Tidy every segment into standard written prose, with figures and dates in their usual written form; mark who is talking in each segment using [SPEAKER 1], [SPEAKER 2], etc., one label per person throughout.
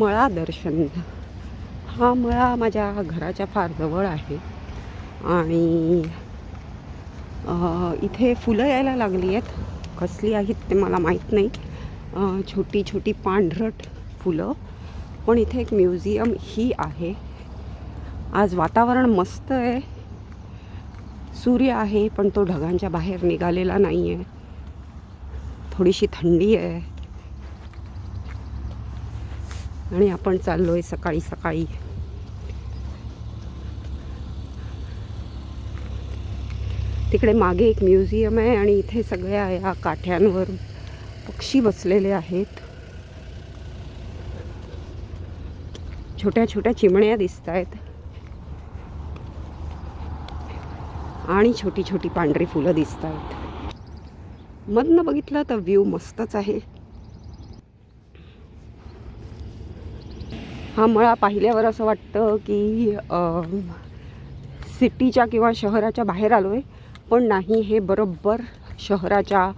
[SPEAKER 1] मळा दर्शन. हा मळा माझ्या घराच्या फार जवळ आहे आणि इथे फुलं यायला लागली आहेत. कसली आहेत ते मला माहीत नाही. छोटी छोटी पांढरट फुलं. पण इथे एक म्युझियम ही आहे. आज वातावरण मस्त आहे. सूर्य आहे पण तो ढगांच्या बाहेर निघालेला नाही आहे. थोडीशी थंडी आहे आणि आपण चाललोय सकाळी सकाळी. तिकडे मागे एक म्युझियम आहे आणि इथे सगळ्या या काठ्यांवर पक्षी बसलेले आहेत. छोट्या छोट्या चिमण्या दिसत आहेत आणि छोटी छोटी पांढरी फुलं दिसत आहेत. मधनं बघितलं तर व्ह्यू मस्तच आहे. हा मळा पाहिल्यावर असं वाटतं की सिटीच्या किंवा शहराच्या बाहेर आलो आहे, पण नाही, हे बरोबर शहराच्या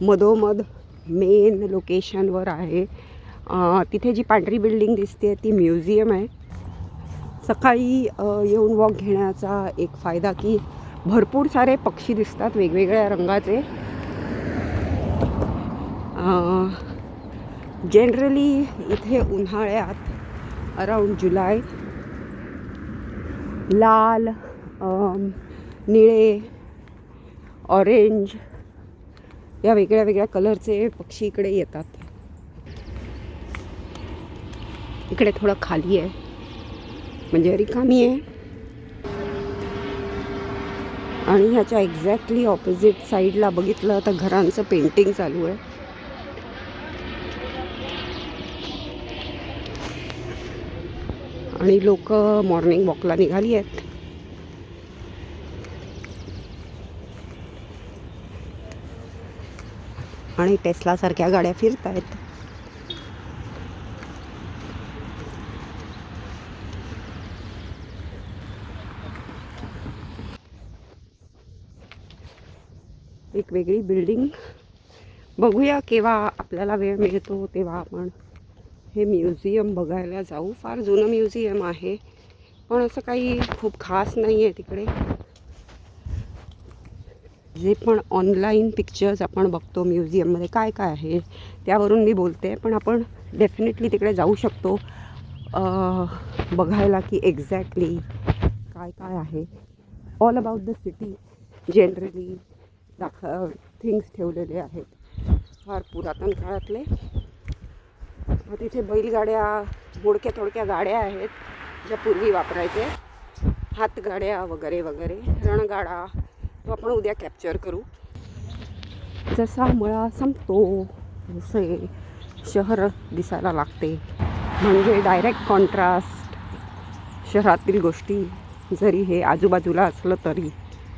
[SPEAKER 1] मधोमध मेन लोकेशनवर आहे. तिथे जी पांढरी बिल्डिंग दिसते ती म्युझियम आहे. सकाळी येऊन वॉक घेण्याचा एक फायदा की भरपूर सारे पक्षी दिसतात वेगवेगळ्या रंगाचे. जनरली इथे उन्हाळ्यात अराउंड जुलै लाल, निळे, ऑरेंज या वेगळ्या वेगळ्या कलरचे पक्षी इकडे येतात. इकडे थोडं खाली आहे म्हणजे रिकामी आहे. आणि ह्याच्या एक्झॅक्टली ऑपोजिट साईडला बघितलं तर घरांचं पेंटिंग चालू आहे. आणि लोक मॉर्निंग वॉकला निघाली आहेत. आणि टेस्लासारख्या गाड्या फिरत आहेत. एक वेगळी बिल्डिंग. बघूया केव्हा आपल्याला वेळ मिळतो तेव्हा आपण हे म्युझियम बघायला जाऊ. फार जुनं म्युझियम आहे पण असं काही खूप खास नाही आहे तिकडे. जे पण ऑनलाईन पिक्चर्स आपण बघतो म्युझियममध्ये काय काय आहे त्यावरून मी बोलते, पण आपण डेफिनेटली तिकडे जाऊ शकतो बघायला की एक्झॅक्टली काय काय आहे. All about the city generally things ठेवलेले आहेत फार पुरातन काळातले. तिथे बैलगाड्या, मोडक्या थोडक्या गाड्या आहेत ज्या पूर्वी वापरायचे, हातगाड्या वगैरे वगैरे, रणगाडा. तो आपण उद्या कॅप्चर करू. जसा मळा संपतो तसे शहर दिसायला लागते. म्हणजे डायरेक्ट कॉन्ट्रास्ट शहरातील गोष्टी जरी हे आजूबाजूला असलं तरी